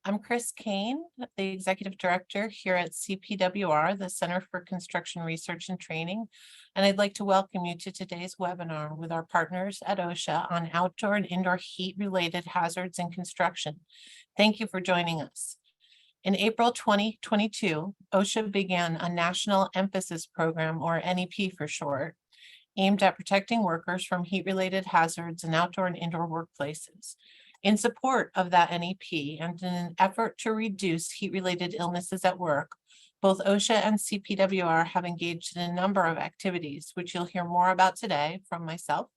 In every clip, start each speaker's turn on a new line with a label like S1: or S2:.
S1: I'm Chris Kane, the Executive Director here at CPWR, the Center for Construction Research and Training, and I'd like to welcome you to today's webinar with our partners at OSHA on outdoor and indoor heat-related hazards in construction. Thank you for joining us. In April 2022, OSHA began a National Emphasis Program, or NEP for short, aimed at protecting workers from heat-related hazards in outdoor and indoor workplaces. In support of that NEP and in an effort to reduce heat-related illnesses at work, both OSHA and CPWR have engaged in a number of activities, which you'll hear more about today from myself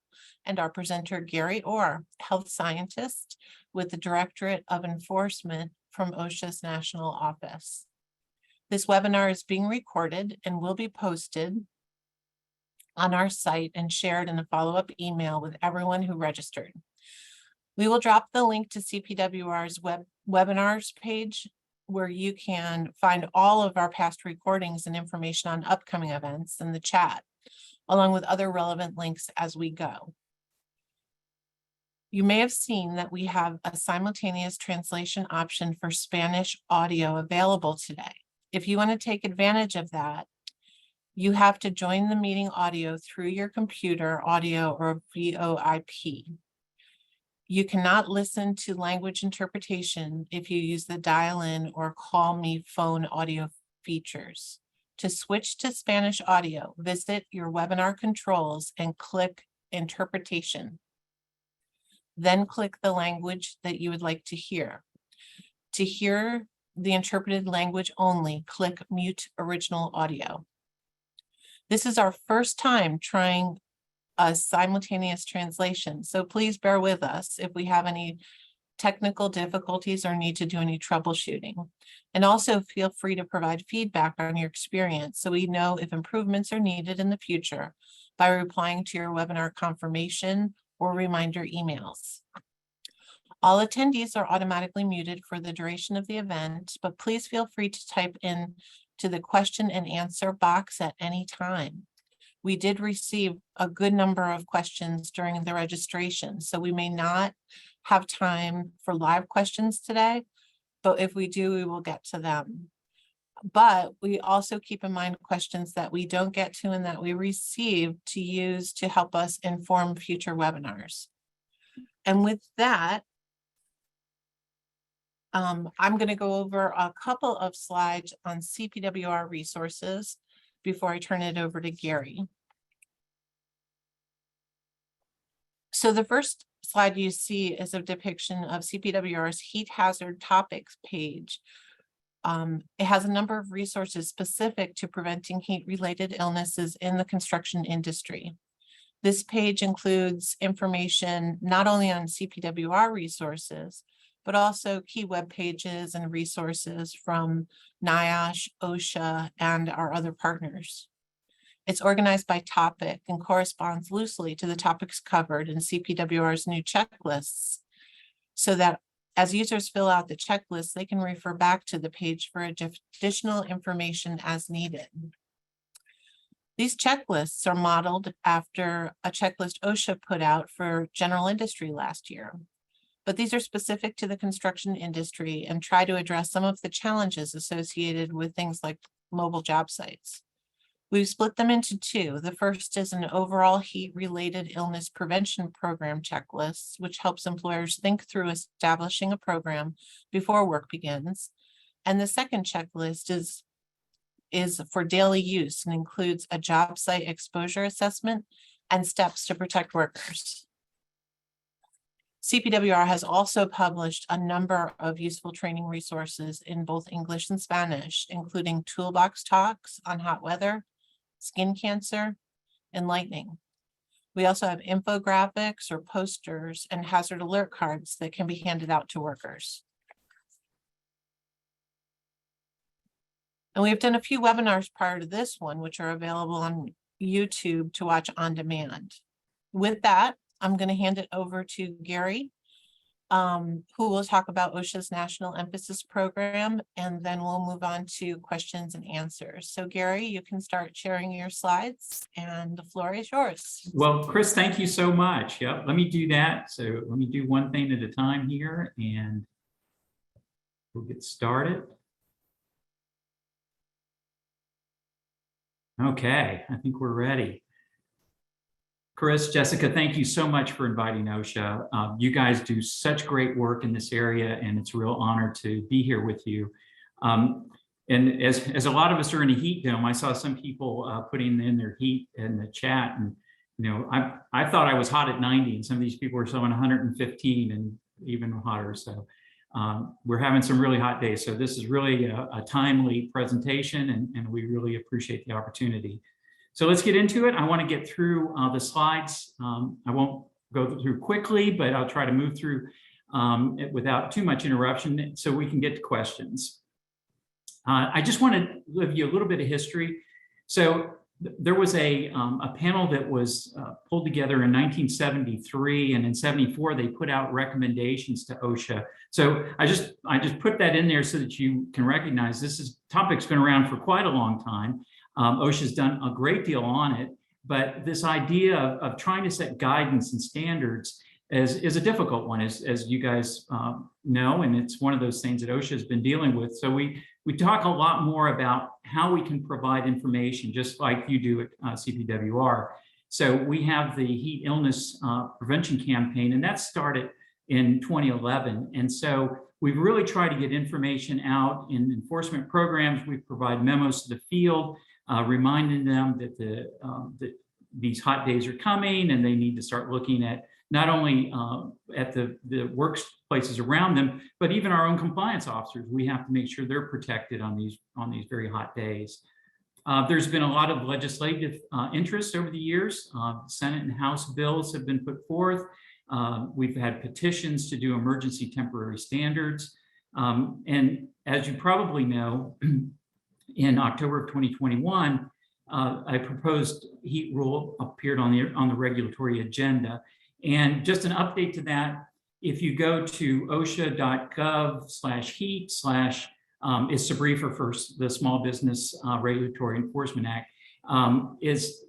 S1: and our presenter, Gary Orr, health scientist with the Directorate of Enforcement from OSHA's National Office. This webinar is being recorded and will be posted on our site and shared in a follow-up email with everyone who registered. We will drop the link to CPWR's webinars page where you can find all of our past recordings and information on upcoming events in the chat, along with other relevant links as we go. You may have seen that we have a simultaneous translation option for Spanish audio available today. If you want to take advantage of that, you have to join the meeting audio through your computer audio or VoIP. You cannot listen to language interpretation if you use the dial-in or call me phone audio features. To switch to Spanish audio, visit your webinar controls and click interpretation. Then click the language that you would like to hear. To hear the interpreted language only, click mute original audio. This is our first time trying a simultaneous translation, so please bear with us if we have any technical difficulties or need to do any troubleshooting. And also feel free to provide feedback on your experience so we know if improvements are needed in the future by replying to your webinar confirmation or reminder emails. All attendees are automatically muted for the duration of the event, but please feel free to type in to the question and answer box at any time. We did receive a good number of questions during the registration, so we may not have time for live questions today, but if we do, we will get to them. But we also keep in mind questions that we don't get to and that we receive to use to help us inform future webinars. And with that, I'm going to go over a couple of slides on CPWR resources before I turn it over to Gary. So the first slide you see is a depiction of CPWR's heat hazard topics page. It has a number of resources specific to preventing heat-related illnesses in the construction industry. This page includes information not only on CPWR resources, but also key web pages and resources from NIOSH, OSHA, and our other partners. It's organized by topic and corresponds loosely to the topics covered in CPWR's new checklists, so that as users fill out the checklist, they can refer back to the page for additional information as needed. These checklists are modeled after a checklist OSHA put out for general industry last year. But these are specific to the construction industry and try to address some of the challenges associated with things like mobile job sites. We've split them into two. The first is an overall heat-related illness prevention program checklist, which helps employers think through establishing a program before work begins. And the second checklist is for daily use and includes a job site exposure assessment and steps to protect workers. CPWR has also published a number of useful training resources in both English and Spanish, including toolbox talks on hot weather, skin cancer, and lightning. We also have infographics or posters and hazard alert cards that can be handed out to workers. And we've done a few webinars prior to this one, which are available on YouTube to watch on demand. With that, I'm going to hand it over to Gary, who will talk about OSHA's National Emphasis Program, and then we'll move on to questions and answers. So Gary, you can start sharing your slides and the floor is yours.
S2: Well, Chris, thank you so much. Yep, let me do that. So let me do one thing at a time here. And we'll get started. Okay, I think we're ready. Chris, Jessica, thank you so much for inviting OSHA. You guys do such great work in this area, and it's a real honor to be here with you. And as a lot of us are in a heat dome, I saw some people putting in their heat in the chat, and I thought I was hot at 90, and some of these people are showing 115 and even hotter. So we're having some really hot days. So this is really a timely presentation, and we really appreciate the opportunity. So let's get into it. I want to get through the slides. I won't go through quickly, but I'll try to move through it without too much interruption so we can get to questions. I just want to give you a little bit of history. So there was a panel that was pulled together in 1973, and in 74 they put out recommendations to OSHA. So I just put that in there so that you can recognize this topic's been around for quite a long time. OSHA's done a great deal on it, but this idea of trying to set guidance and standards is a difficult one, as you guys know, and it's one of those things that OSHA has been dealing with. So we talk a lot more about how we can provide information, just like you do at CPWR. So we have the heat illness prevention campaign, and that started in 2011. And so we've really tried to get information out in enforcement programs. We provide memos to the field, reminding them that that these hot days are coming, and they need to start looking at not only at the workplaces around them, but even our own compliance officers. We have to make sure they're protected on these very hot days. There's been a lot of legislative interest over the years. Senate and House bills have been put forth. We've had petitions to do emergency temporary standards. And as you probably know, in October of 2021, a proposed heat rule appeared on the regulatory agenda. And just an update to that, if you go to osha.gov/heat/ it's a briefer for the Small Business Regulatory Enforcement Act, is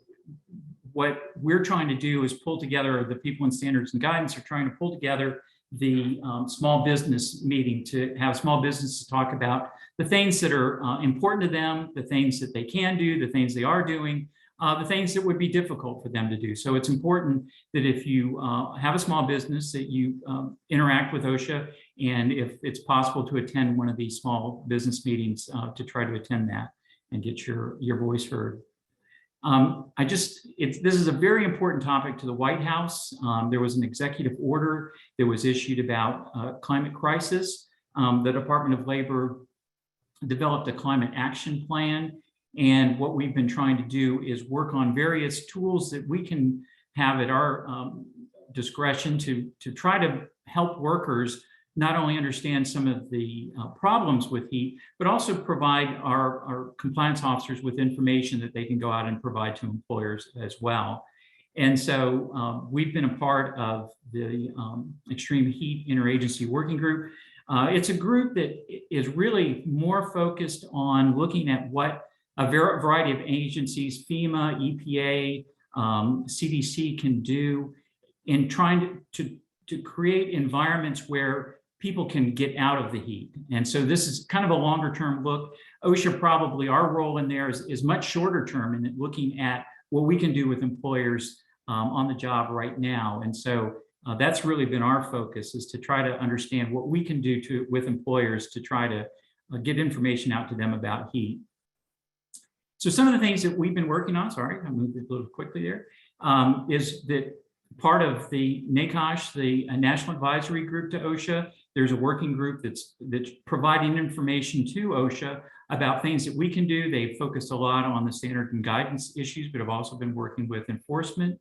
S2: what we're trying to do is pull together, the people in standards and guidance are trying to pull together the small business meeting to have small businesses talk about the things that are important to them, the things that they can do, the things they are doing, the things that would be difficult for them to do. So it's important that if you have a small business, that you interact with OSHA, and if it's possible to attend one of these small business meetings, to try to attend that and get your voice heard. This is a very important topic to the White House. There was an executive order that was issued about climate crisis. The Department of Labor developed a climate action plan. And what we've been trying to do is work on various tools that we can have at our discretion to try to help workers not only understand some of the problems with heat, but also provide our compliance officers with information that they can go out and provide to employers as well. And so we've been a part of the Extreme Heat Interagency Working Group. It's a group that is really more focused on looking at what a variety of agencies, FEMA, EPA, CDC can do in trying to create environments where people can get out of the heat. And so this is kind of a longer term look. OSHA probably, our role in there is much shorter term in looking at what we can do with employers on the job right now. And so that's really been our focus, is to try to understand what we can do with employers to try to get information out to them about heat. So some of the things that we've been working on, sorry, I moved a little quickly there, is that part of the NACOSH, the National Advisory Group to OSHA, there's a working group that's providing information to OSHA about things that we can do. They've focused a lot on the standard and guidance issues, but have also been working with enforcement.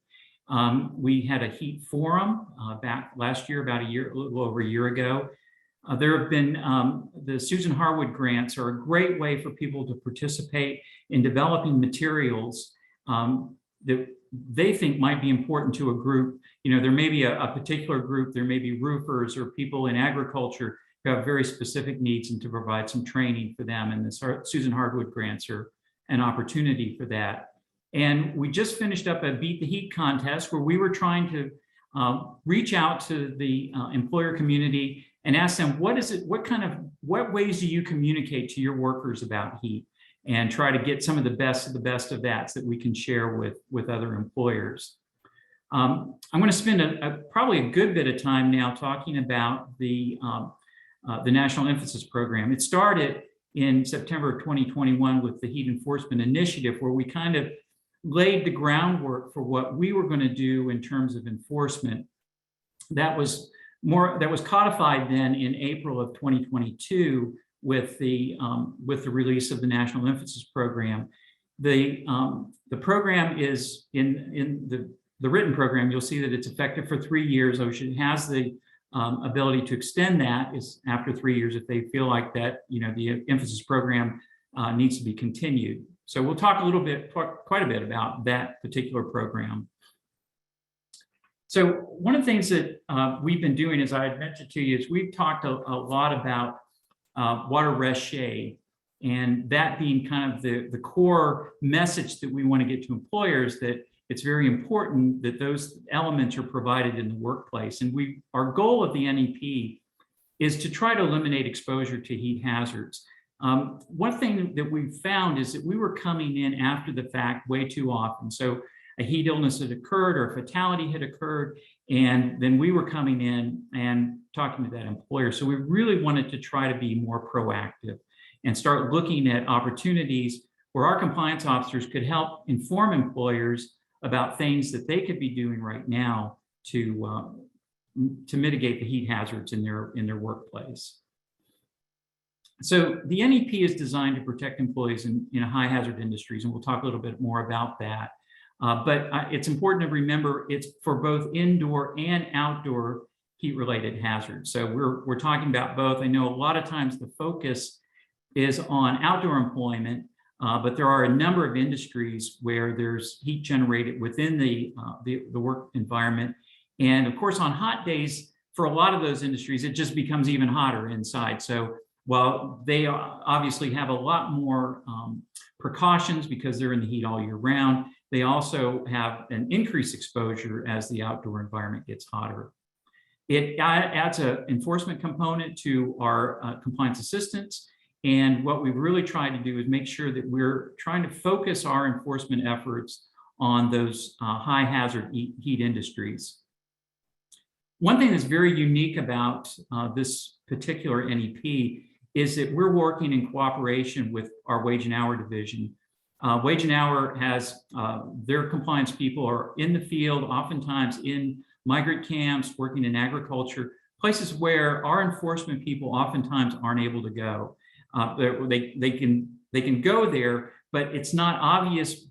S2: We had a heat forum back last year, a little over a year ago. There have been the Susan Harwood grants are a great way for people to participate in developing materials that they think might be important to a group. You know, there may be a particular group, there may be roofers or people in agriculture who have very specific needs, and to provide some training for them. And the Susan Harwood grants are an opportunity for that. And we just finished up a Beat the Heat contest where we were trying to reach out to the employer community and ask them, what ways do you communicate to your workers about heat, and try to get some of the best of that so that we can share with other employers. I'm going to spend probably a good bit of time now talking about the National Emphasis Program. It started in September of 2021 with the Heat Enforcement Initiative, where we kind of laid the groundwork for what we were going to do in terms of enforcement. That was codified then in April of 2022 with the release of the National Emphasis Program. The program is in the written program. You'll see that it's effective for 3 years. OSHA has the ability to extend that is after 3 years if they feel like that, the emphasis program needs to be continued. So we'll talk quite a bit about that particular program. So one of the things that we've been doing, as I had mentioned to you, is we've talked a lot about water rest shade, and that being kind of the core message that we want to get to employers, that it's very important that those elements are provided in the workplace. And our goal of the NEP is to try to eliminate exposure to heat hazards. One thing that we found is that we were coming in after the fact way too often. So a heat illness had occurred or a fatality had occurred, and then we were coming in and talking to that employer. So we really wanted to try to be more proactive and start looking at opportunities where our compliance officers could help inform employers about things that they could be doing right now to mitigate the heat hazards in their workplace. So the NEP is designed to protect employees in high hazard industries, and we'll talk a little bit more about that. But it's important to remember it's for both indoor and outdoor heat-related hazards. So we're talking about both. I know a lot of times the focus is on outdoor employment, but there are a number of industries where there's heat generated within the work environment. And of course, on hot days, for a lot of those industries, it just becomes even hotter inside. So while they obviously have a lot more precautions because they're in the heat all year round, they also have an increased exposure as the outdoor environment gets hotter. It adds an enforcement component to our compliance assistance. And what we've really tried to do is make sure that we're trying to focus our enforcement efforts on those high hazard heat industries. One thing that's very unique about this particular NEP is that we're working in cooperation with our Wage and Hour division. Wage and Hour has their compliance people are in the field, oftentimes in migrant camps, working in agriculture, places where our enforcement people oftentimes aren't able to go. They can go there, but it's not obvious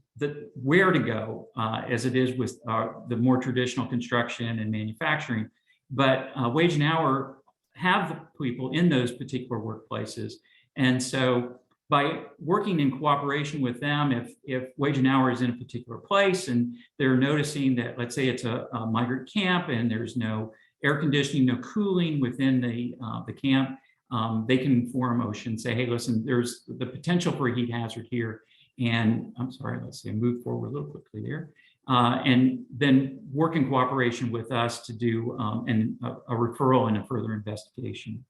S2: where to go as it is with the more traditional construction and manufacturing. But Wage and Hour have the people in those particular workplaces. And so by working in cooperation with them, if Wage and Hour is in a particular place and they're noticing that, let's say it's a migrant camp and there's no air conditioning, no cooling within the camp, they can inform OSHA and say, hey, listen, there's the potential for a heat hazard here. And I'm sorry, let's say move forward a little quickly there. And then work in cooperation with us to do a referral and a further investigation.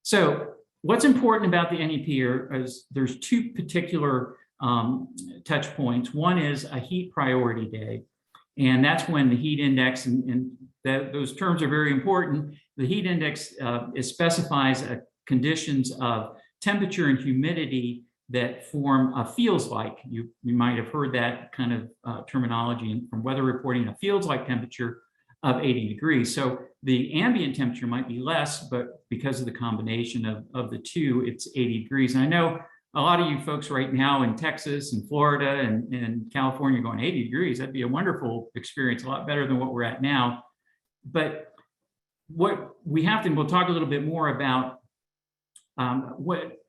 S2: So what's important about the NEP is there's two particular touch points. One is a heat priority day, and that's when the heat index, and those terms are very important. The heat index specifies conditions of temperature and humidity that form a feels like. You might have heard that kind of terminology from weather reporting, a feels like temperature of 80 degrees. So the ambient temperature might be less, but because of the combination of the two, it's 80 degrees. And I know a lot of you folks right now in Texas and Florida and California going 80 degrees, that'd be a wonderful experience, a lot better than what we're at now. But what we have to, and we'll talk a little bit more about what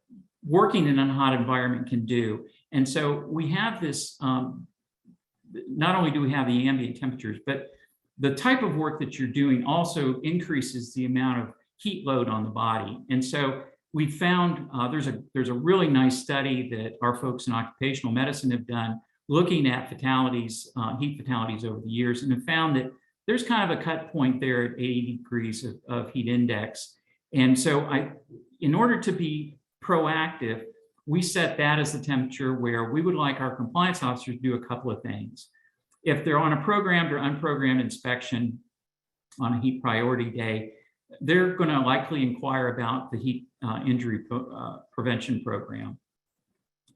S2: working in a hot environment can do. And so we have this, not only do we have the ambient temperatures, but the type of work that you're doing also increases the amount of heat load on the body. And so we found there's a really nice study that our folks in occupational medicine have done looking at fatalities, heat fatalities over the years, and have found that there's kind of a cut point there at 80 degrees of heat index. And so in order to be proactive, we set that as the temperature where we would like our compliance officers to do a couple of things. If they're on a programmed or unprogrammed inspection on a heat priority day, they're going to likely inquire about the heat injury prevention program.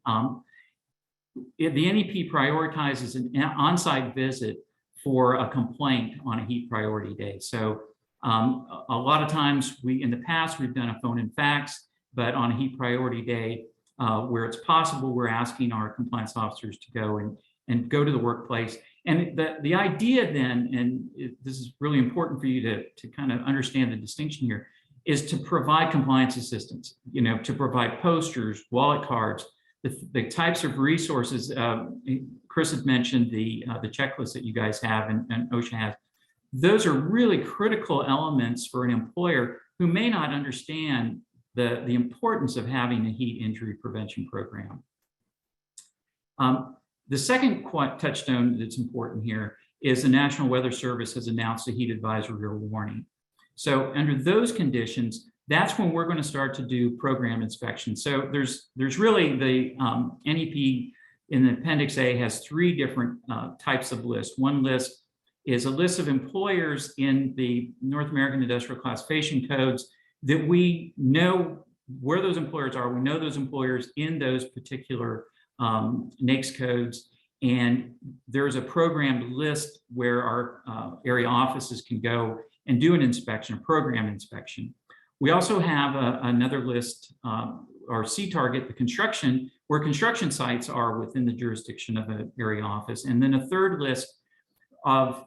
S2: The NEP prioritizes an on-site visit for a complaint on a heat priority day. So a lot of times in the past, we've done a phone and fax, but on a heat priority day, where it's possible, we're asking our compliance officers to go and go to the workplace. And the idea then, and this is really important for you to kind of understand the distinction here, is to provide compliance assistance, to provide posters, wallet cards, the types of resources. Chris had mentioned the checklist that you guys have and OSHA has. Those are really critical elements for an employer who may not understand the importance of having a heat injury prevention program. The second touchstone that's important here is the National Weather Service has announced a heat advisory or warning. So under those conditions, that's when we're going to start to do program inspections. So there's really the NEP in the Appendix A has three different types of lists. One list is a list of employers in the North American Industrial Classification Codes that we know where those employers are. We know those employers in those particular NAICS codes, and there's a programmed list where our area offices can go and do an inspection, a program inspection. We also have another list, our C target, the construction, where construction sites are within the jurisdiction of an area office, and then a third list of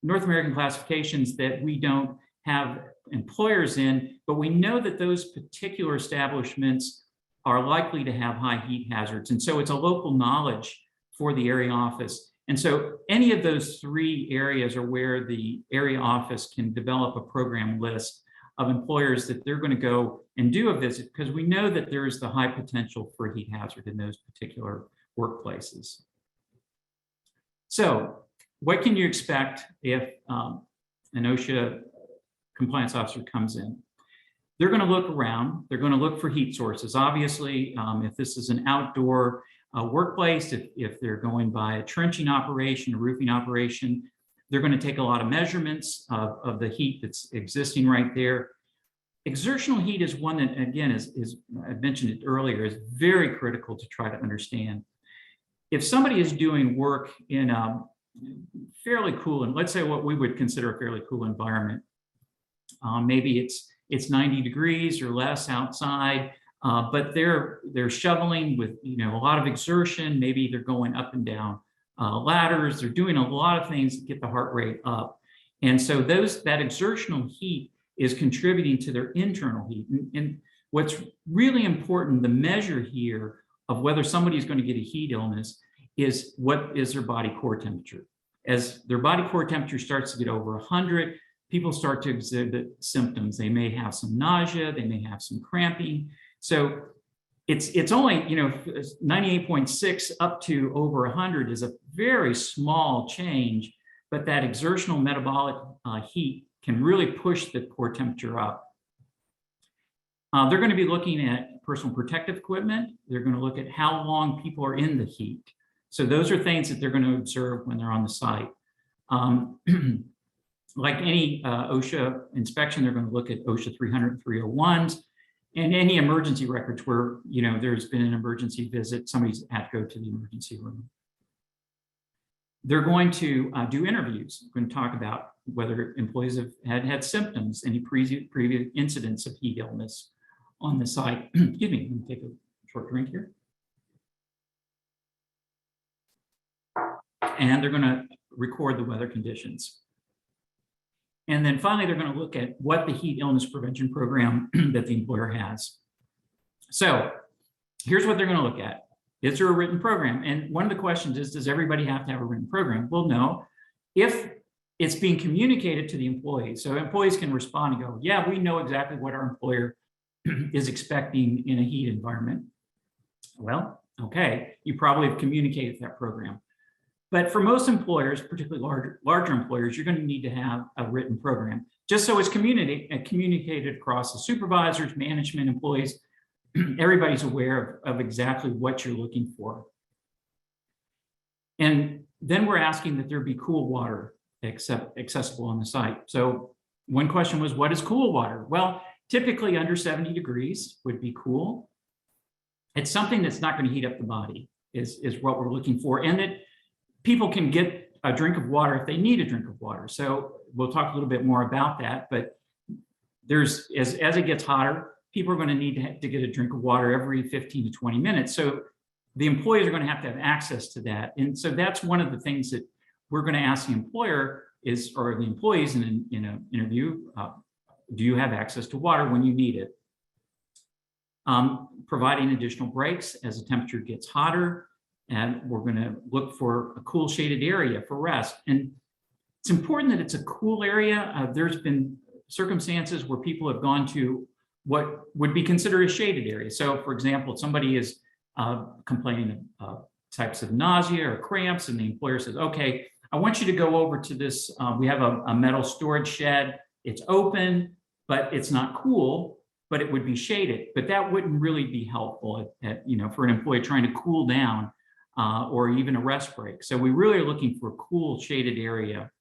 S2: North American classifications that we don't have employers in, but we know that those particular establishments are likely to have high heat hazards. And so it's a local knowledge for the area office. And so any of those three areas are where the area office can develop a program list of employers that they're going to go and do a visit, because we know that there is the high potential for heat hazard in those particular workplaces. So what can you expect if an OSHA compliance officer comes in? They're going to look around. They're going to look for heat sources. Obviously, if this is an outdoor workplace, if they're going by a trenching operation, a roofing operation, they're going to take a lot of measurements of the heat that's existing right there. Exertional heat is one that, again, is I mentioned it earlier, is very critical to try to understand. If somebody is doing work in a fairly cool, and let's say what we would consider a fairly cool environment, maybe it's 90 degrees or less outside, but they're shoveling with a lot of exertion. Maybe they're going up and down ladders. They're doing a lot of things to get the heart rate up, and so that exertional heat is contributing to their internal heat. And what's really important, the measure here of whether somebody is going to get a heat illness, is what is their body core temperature. As their body core temperature starts to get over 100, people start to exhibit symptoms. They may have some nausea, they may have some cramping. So it's only, 98.6 up to over 100 is a very small change, but that exertional metabolic heat can really push the core temperature up. They're going to be looking at personal protective equipment. They're going to look at how long people are in the heat. So those are things that they're going to observe when they're on the site. Like any OSHA inspection, they're going to look at OSHA 300 and 301s and any emergency records where there's been an emergency visit, somebody's had to go to the emergency room. They're going to do interviews. We're going to talk about whether employees have had symptoms, any previous incidents of heat illness on the site. Excuse me, let me take a short drink here. And they're going to record the weather conditions. And then finally, they're going to look at what the heat illness prevention program that the employer has. So here's what they're going to look at. Is there a written program? And one of the questions is, does everybody have to have a written program? Well, no. If it's being communicated to the employees, so employees can respond and go, yeah, we know exactly what our employer is expecting in a heat environment. Well, okay, you probably have communicated that program. But for most employers, particularly larger employers, you're going to need to have a written program, just so it's communicated across the supervisors, management, employees. Everybody's aware of exactly what you're looking for. And then we're asking that there be cool water accessible on the site. So one question was, what is cool water? Well, typically under 70 degrees would be cool. It's something that's not going to heat up the body is what we're looking for. And that people can get a drink of water if they need a drink of water. So we'll talk a little bit more about that, but there's, as it gets hotter, people are going to need to get a drink of water every 15 to 20 minutes. So the employees are going to have access to that. And so that's one of the things that we're going to ask the employer is, or the employees in an interview, do you have access to water when you need it? Providing additional breaks as the temperature gets hotter. And we're going to look for a cool shaded area for rest. And it's important that it's a cool area. There's been circumstances where people have gone to what would be considered a shaded area. So for example, somebody is complaining of types of nausea or cramps, and the employer says, okay, I want you to go over to this, we have a metal storage shed. It's open, but it's not cool, but it would be shaded. But that wouldn't really be helpful for an employee trying to cool down or even a rest break. So we really are looking for a cool shaded area.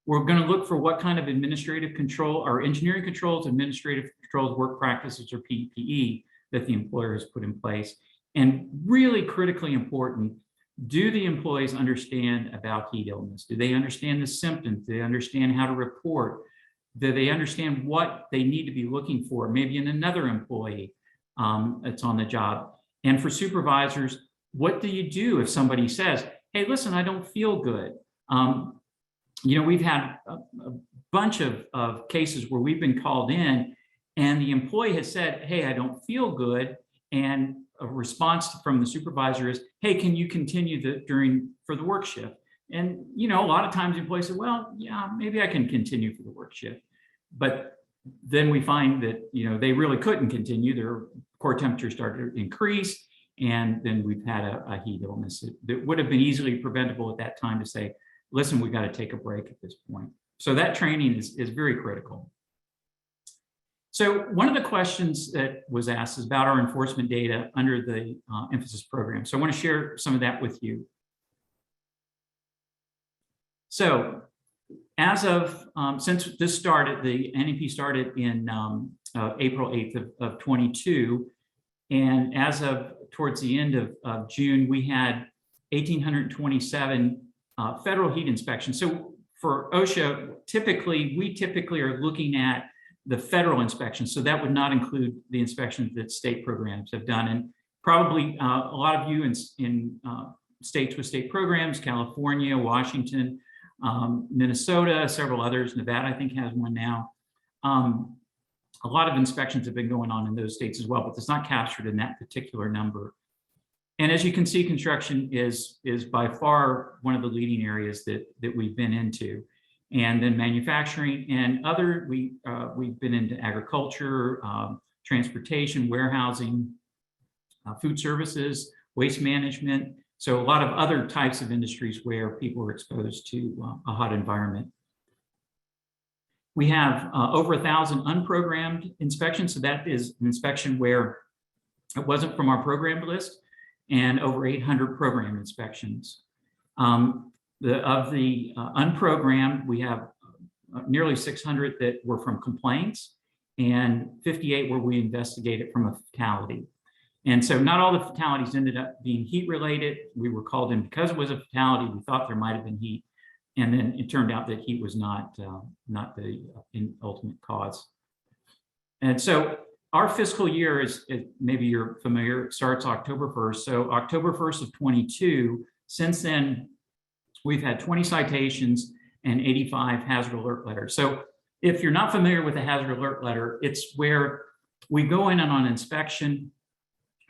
S2: We're going to look for what kind of administrative control or engineering controls, administrative controls, work practices, or PPE that the employer has put in place. And really critically important, do the employees understand about heat illness? Do they understand the symptoms? Do they understand how to report? Do they understand what they need to be looking for, maybe in another employee that's on the job? And for supervisors, what do you do if somebody says, hey, listen, I don't feel good? We've had a bunch of cases where we've been called in and the employee has said, hey, I don't feel good. And a response from the supervisor is, hey, can you continue for the work shift? And, a lot of times the employee said, well, yeah, maybe I can continue for the work shift. But then we find that, they really couldn't continue. Their core temperature started to increase. And then we've had a heat illness that would have been easily preventable at that time to say, listen, we've got to take a break at this point. So that training is very critical. So one of the questions that was asked is about our enforcement data under the emphasis program. So I want to share some of that with you. So as of, since this started, the NEP started in April 8th of 22, and as of towards the end of June, we had 1,827 federal heat inspections. So for OSHA, we typically are looking at the federal inspection. So that would not include the inspections that state programs have done. And probably a lot of you in states with state programs, California, Washington, Minnesota, several others, Nevada, I think has one now. A lot of inspections have been going on in those states as well, but it's not captured in that particular number. And as you can see, construction is by far one of the leading areas that we've been into. And then manufacturing and other, we've been into agriculture, transportation, warehousing, food services, waste management. So a lot of other types of industries where people are exposed to a hot environment. We have over 1,000 unprogrammed inspections. So that is an inspection where it wasn't from our program list, and over 800 program inspections. Of the unprogrammed, we have nearly 600 that were from complaints and 58 where we investigated from a fatality. And so not all the fatalities ended up being heat related. We were called in because it was a fatality. We thought there might have been heat. And then it turned out that heat was not the ultimate cause. And so our fiscal year is, maybe you're familiar, starts October 1st. So October 1st of 22, since then, we've had 20 citations and 85 hazard alert letters. So if you're not familiar with a hazard alert letter, it's where we go in and on inspection,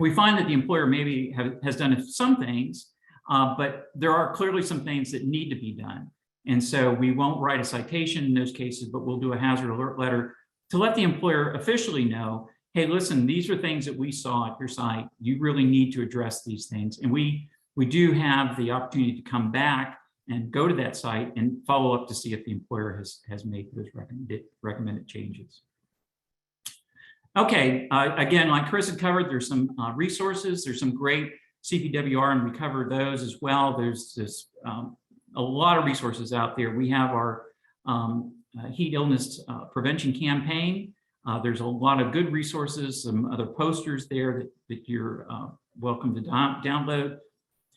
S2: we find that the employer maybe has done some things, but there are clearly some things that need to be done. And so we won't write a citation in those cases, but we'll do a hazard alert letter to let the employer officially know, hey, listen, these are things that we saw at your site. You really need to address these things. And we we do have the opportunity to come back and go to that site and follow up to see if the employer has made those recommended changes. Okay, again, like Chris had covered, there's some resources. There's some great CPWR, and we covered those as well. There's a lot of resources out there. We have our heat illness prevention campaign. There's a lot of good resources, some other posters there that you're welcome to download.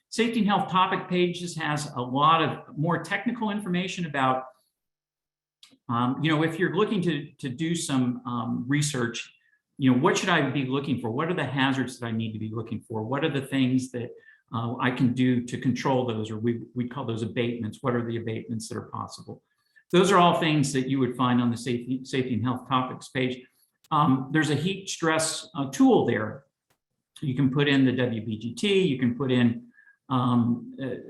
S2: Safety and health topic pages has a lot of more technical information about, if you're looking to do some research, what should I be looking for? What are the hazards that I need to be looking for? What are the things that I can do to control those, or we call those abatements? What are the abatements that are possible? Those are all things that you would find on the safety and health topics page. There's a heat stress tool there. You can put in the WBGT, you can put in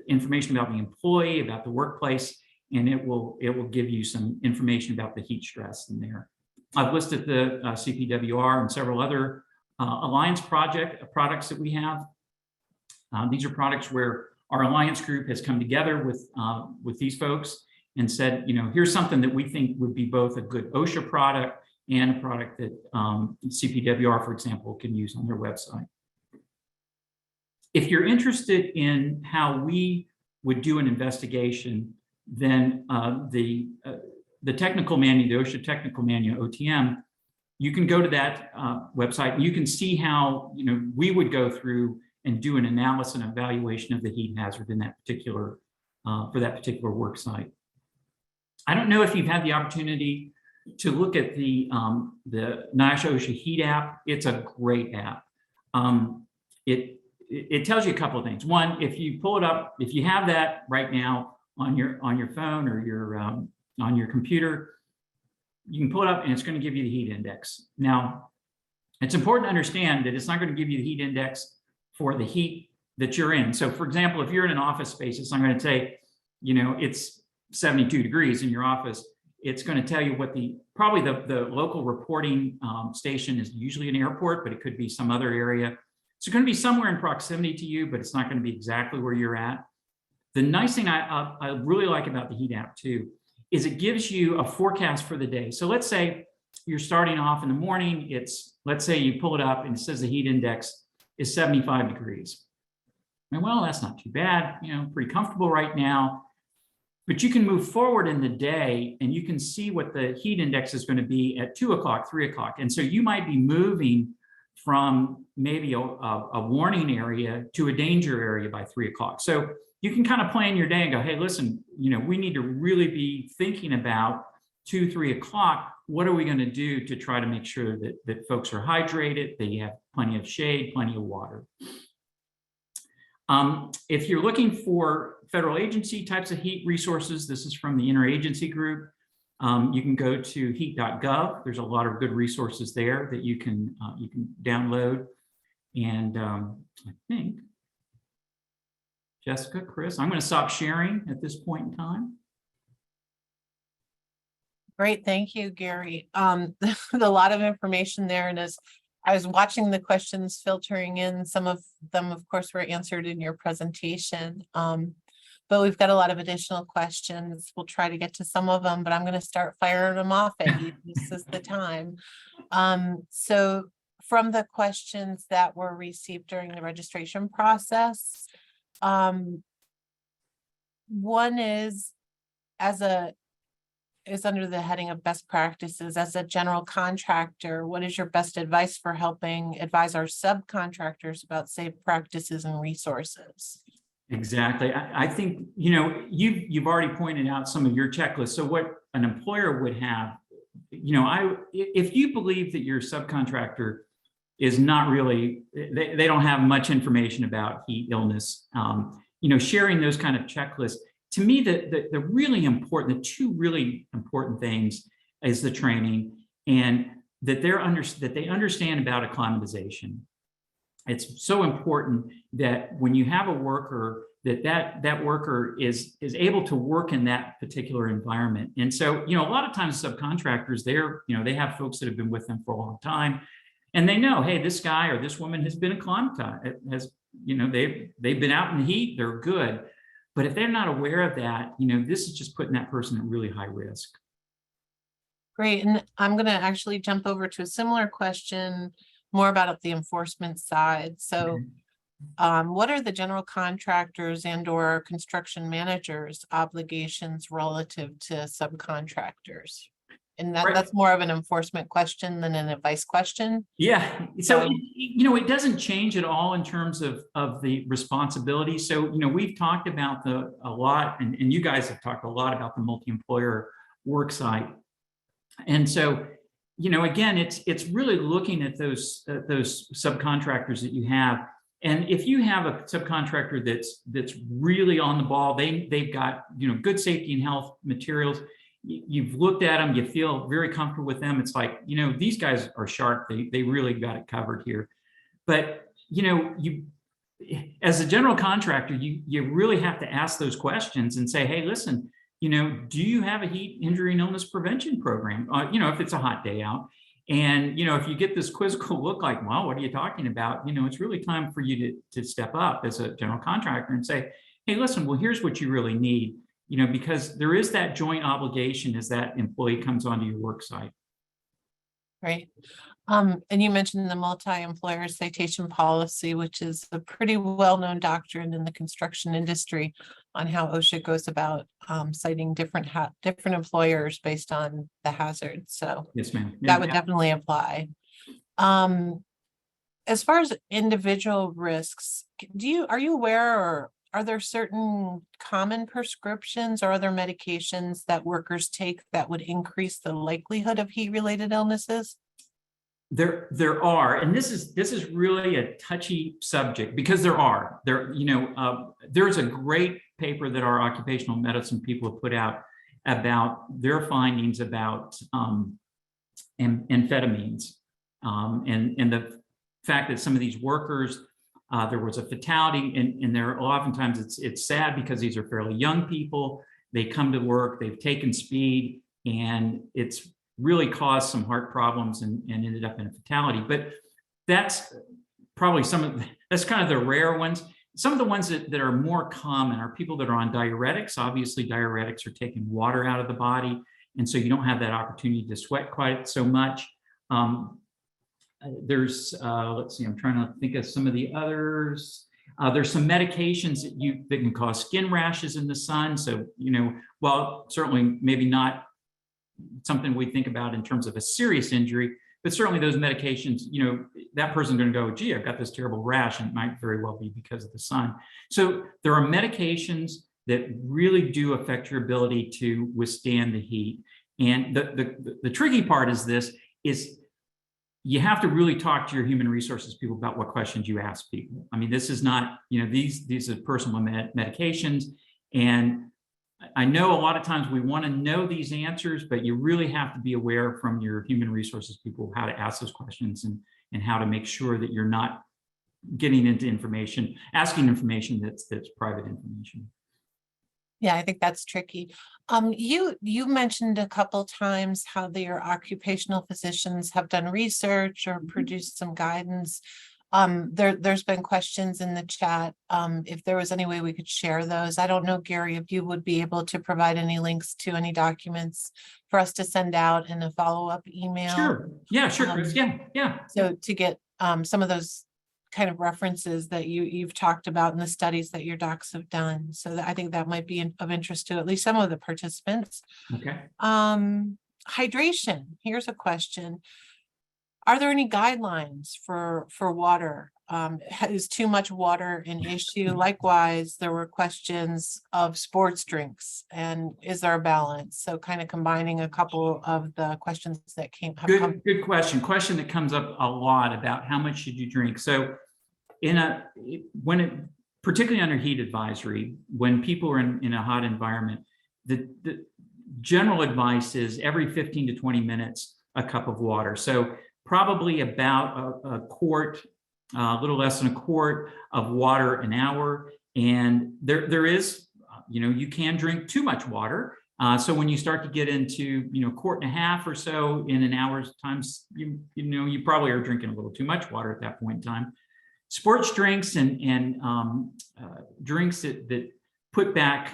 S2: information about the employee, about the workplace, and it will give you some information about the heat stress in there. I've listed the CPWR and several other Alliance products that we have. These are products where our Alliance group has come together with these folks and said, here's something that we think would be both a good OSHA product and a product that CPWR, for example, can use on their website. If you're interested in how we would do an investigation, then the technical manual, the OSHA technical manual, OTM, you can go to that website and you can see how we would go through and do an analysis and evaluation of the heat hazard in that particular for that particular work site. I don't know if you've had the opportunity to look at the NIOSH OSHA Heat app. It's a great app. It tells you a couple of things. One, if you pull it up, if you have that right now on your phone or your on your computer, you can pull it up and it's going to give you the heat index. Now, it's important to understand that it's not going to give you the heat index for the heat that you're in. So, for example, if you're in an office space, it's not going to say, it's 72 degrees in your office. It's going to tell you what probably the local reporting station is, usually an airport, but it could be some other area. It's going to be somewhere in proximity to you, but it's not going to be exactly where you're at. The nice thing I really like about the heat app too is it gives you a forecast for the day. So let's say you're starting off in the morning. Let's say you pull it up and it says the heat index is 75 degrees. And well, that's not too bad, pretty comfortable right now. But you can move forward in the day and you can see what the heat index is going to be at 2 o'clock, 3 o'clock. And so you might be moving from maybe a warning area to a danger area by 3 o'clock. So you can kind of plan your day and go, hey, listen, we need to really be thinking about 2, 3 o'clock. What are we going to do to try to make sure that folks are hydrated, they have plenty of shade, plenty of water? If you're looking for federal agency types of heat resources, this is from the interagency group. You can go to heat.gov. There's a lot of good resources there that you can download. And I think, Jessica, Chris, I'm going to stop sharing at this point in time.
S1: Great, thank you, Gary. A lot of information there, and as I was watching the questions filtering in, some of them, of course, were answered in your presentation. But we've got a lot of additional questions. We'll try to get to some of them, but I'm going to start firing them off at you. This is the time. So from the questions that were received during the registration process, one is under the heading of best practices. As a general contractor, what is your best advice for helping advise our subcontractors about safe practices and resources?
S2: Exactly. I think, you've already pointed out some of your checklists. So what an employer would have, if you believe that your subcontractor is not really, they don't have much information about heat illness, sharing those kind of checklists. To me, the really important, the two really important things is the training and that they understand about acclimatization. It's so important that when you have a worker, that worker is able to work in that particular environment. And so, a lot of times subcontractors, they have folks that have been with them for a long time. And they know, hey, this guy or this woman has been acclimatized, has, they've been out in the heat, they're good. But if they're not aware of that, this is just putting that person at really high risk.
S1: Great. And I'm going to actually jump over to a similar question, more about the enforcement side. So what are the general contractors and or construction managers' obligations relative to subcontractors? And that's more of an enforcement question than an advice question.
S2: Yeah. So, it doesn't change at all in terms of the responsibility. So, we've talked about a lot, and you guys have talked a lot about the multi-employer work site. And so, again, it's really looking at those subcontractors that you have. And if you have a subcontractor that's really on the ball, they've got, good safety and health materials. You've looked at them, you feel very comfortable with them. It's like, these guys are sharp. They really got it covered here. But, you, as a general contractor, you really have to ask those questions and say, hey, listen, do you have a heat injury and illness prevention program? If it's a hot day out. And, if you get this quizzical look like, well, what are you talking about? It's really time for you to step up as a general contractor and say, hey, listen, well, here's what you really need. Because there is that joint obligation as that employee comes onto your work site.
S1: Right. And you mentioned the multi-employer citation policy, which is a pretty well-known doctrine in the construction industry on how OSHA goes about citing different employers based on the hazard. So
S2: yes, ma'am.
S1: That would definitely apply. As far as individual risks, are you aware, or are there certain common prescriptions or other medications that workers take that would increase the likelihood of heat-related illnesses?
S2: There are, and this is really a touchy subject because there's a great paper that our occupational medicine people have put out about their findings about amphetamines and the fact that some of these workers, there was a fatality, and there oftentimes it's sad because these are fairly young people. They come to work, they've taken speed, and it's really caused some heart problems and ended up in a fatality. But that's probably that's kind of the rare ones. Some of the ones that are more common are people that are on diuretics. Obviously, diuretics are taking water out of the body, and so you don't have that opportunity to sweat quite so much. There's, let's see, I'm trying to think of some of the others. There's some medications that can cause skin rashes in the sun. So, well, certainly maybe not something we think about in terms of a serious injury, but certainly those medications, that person's going to go, gee, I've got this terrible rash, and it might very well be because of the sun. So there are medications that really do affect your ability to withstand the heat. And the tricky part is you have to really talk to your human resources people about what questions you ask people. I mean, this is not, these are personal medications. And I know a lot of times we want to know these answers, but you really have to be aware from your human resources people how to ask those questions and how to make sure that you're not getting into asking information that's private information.
S1: Yeah, I think that's tricky. You mentioned a couple times how your occupational physicians have done research or produced some guidance. There's been questions in the chat. If there was any way we could share those. I don't know, Gary, if you would be able to provide any links to any documents for us to send out in a follow-up email.
S2: Sure. Yeah, sure, Chris. Yeah.
S1: So to get some of those kind of references that you've talked about in the studies that your docs have done. So I think that might be of interest to at least some of the participants.
S2: Okay.
S1: Hydration. Here's a question. Are there any guidelines for water? Is too much water an issue? Likewise, there were questions of sports drinks, and is there a balance? So kind of combining a couple of the questions that Good
S2: question that comes up a lot about how much should you drink. So particularly under heat advisory, when people are in a hot environment, the general advice is every 15 to 20 minutes, a cup of water. So probably about a quart, a little less than a quart of water an hour. And there is, you can drink too much water. So when you start to get into, quart and a half or so in an hour's time, you probably are drinking a little too much water at that point in time. Sports drinks and drinks that put back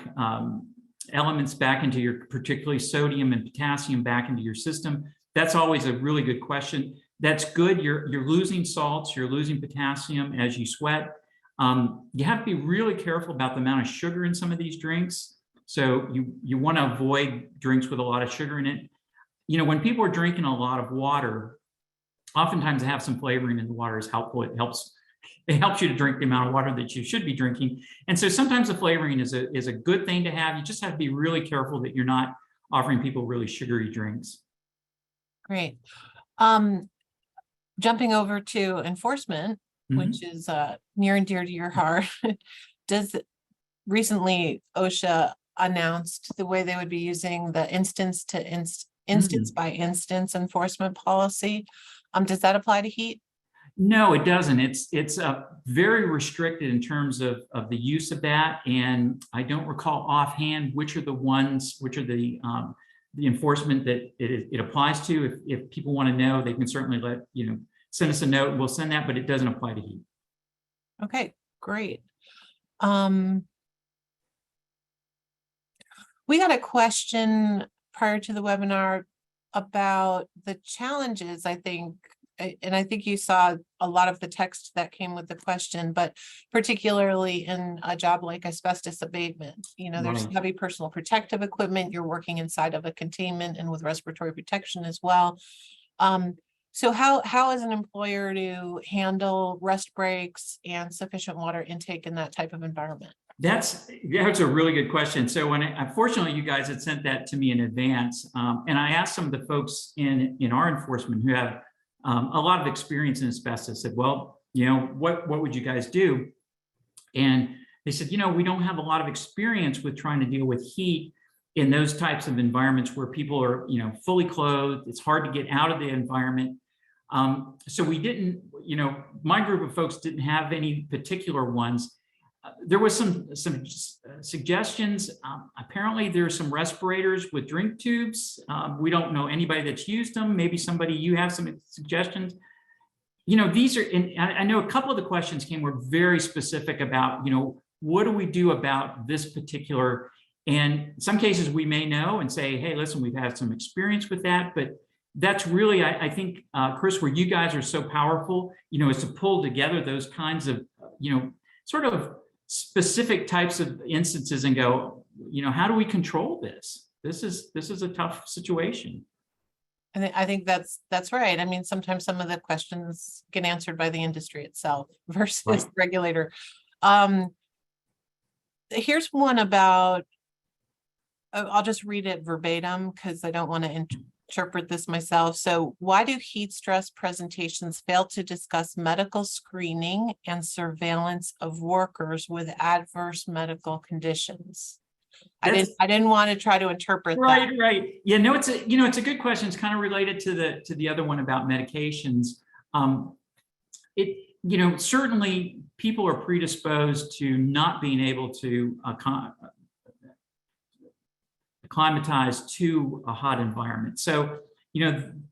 S2: elements back into your, particularly sodium and potassium back into your system. That's always a really good question. That's good. You're losing salts, you're losing potassium as you sweat. You have to be really careful about the amount of sugar in some of these drinks. So you want to avoid drinks with a lot of sugar in it. When people are drinking a lot of water, oftentimes they have some flavoring in the water is helpful. It helps you to drink the amount of water that you should be drinking. And so sometimes the flavoring is a good thing to have. You just have to be really careful that you're not offering people really sugary drinks.
S1: Great. Jumping over to enforcement, which is near and dear to your heart. Recently OSHA announced the way they would be using the instance by instance enforcement policy. Does that apply to heat?
S2: No, it doesn't. It's very restricted in terms of the use of that. And I don't recall offhand which are the enforcement that it applies to. If people want to know, they can certainly send us a note and we'll send that, but it doesn't apply to heat.
S1: Okay, great. We got a question prior to the webinar about the challenges, I think, and I think you saw a lot of the text that came with the question, but particularly in a job like asbestos abatement, there's
S2: Right.
S1: heavy personal protective equipment, you're working inside of a containment and with respiratory protection as well. So how is an employer to handle rest breaks and sufficient water intake in that type of environment? That's
S2: a really good question. So unfortunately, you guys had sent that to me in advance, and I asked some of the folks in our enforcement who have a lot of experience in asbestos. Said, well, what would you guys do? And they said, we don't have a lot of experience with trying to deal with heat in those types of environments where people are, fully clothed. It's hard to get out of the environment. So we didn't, my group of folks didn't have any particular ones. There was some suggestions. Apparently there's some respirators with drink tubes. We don't know anybody that's used them. Maybe you have some suggestions. These are, and I know a couple of the questions were very specific about, what do we do about this particular, and in some cases we may know and say, hey, listen, we've had some experience with that, but that's really, I think, Chris, where you guys are so powerful, is to pull together those kinds of, sort of specific types of instances and go, how do we control this? This is a tough situation.
S1: And I think that's right. I mean, sometimes some of the questions get answered by the industry itself versus
S2: Right.
S1: the regulator. Here's one about, I'll just read it verbatim because I don't want to interpret this myself. So why do heat stress presentations fail to discuss medical screening and surveillance of workers with adverse medical conditions? I didn't want to try to interpret that.
S2: Right. Yeah, no, it's a good question. It's kind of related to the other one about medications. Certainly people are predisposed to not being able to acclimatize to a hot environment. So, and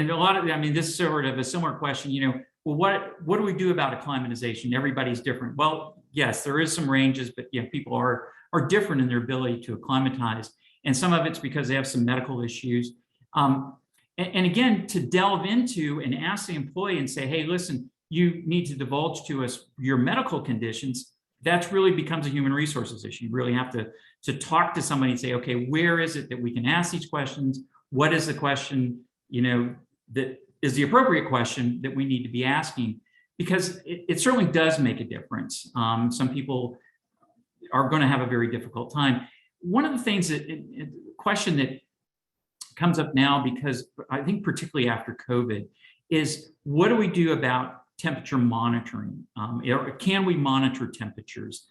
S2: a lot of, this is sort of a similar question, well, what do we do about acclimatization? Everybody's different. Well, yes, there is some ranges, but people are different in their ability to acclimatize. And some of it's because they have some medical issues. And again, to delve into and ask the employee and say, hey, listen, you need to divulge to us your medical conditions. That really becomes a human resources issue. You really have to talk to somebody and say, okay, where is it that we can ask these questions? What is the question, that is the appropriate question that we need to be asking? Because it certainly does make a difference. Some people are going to have a very difficult time. One of the things question that comes up now, because I think particularly after COVID, is what do we do about temperature monitoring? Can we monitor temperatures?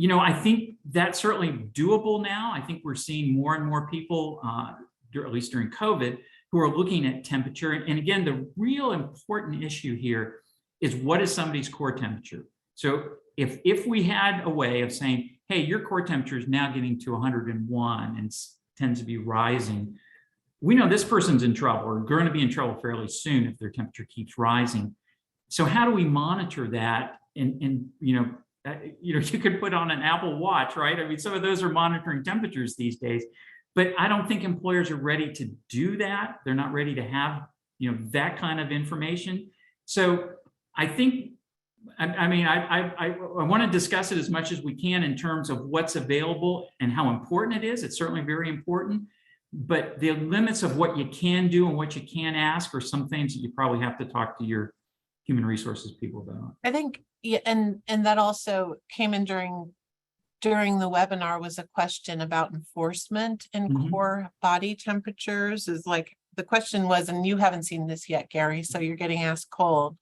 S2: I think that's certainly doable now. I think we're seeing more and more people, at least during COVID, who are looking at temperature. And again, the real important issue here is what is somebody's core temperature? So if we had a way of saying, hey, your core temperature is now getting to 101 and tends to be rising. We know this person's in trouble or going to be in trouble fairly soon if their temperature keeps rising. So how do we monitor that? And you could put on an Apple Watch, right? I mean, some of those are monitoring temperatures these days, but I don't think employers are ready to do that. They're not ready to have, that kind of information. So I think, I want to discuss it as much as we can in terms of what's available and how important it is. It's certainly very important, but the limits of what you can do and what you can ask are some things that you probably have to talk to your human resources people about.
S1: I think, yeah, and that also came in during the webinar was a question about enforcement and core body temperatures. Is like the question was, and you haven't seen this yet, Gary, so you're getting asked cold.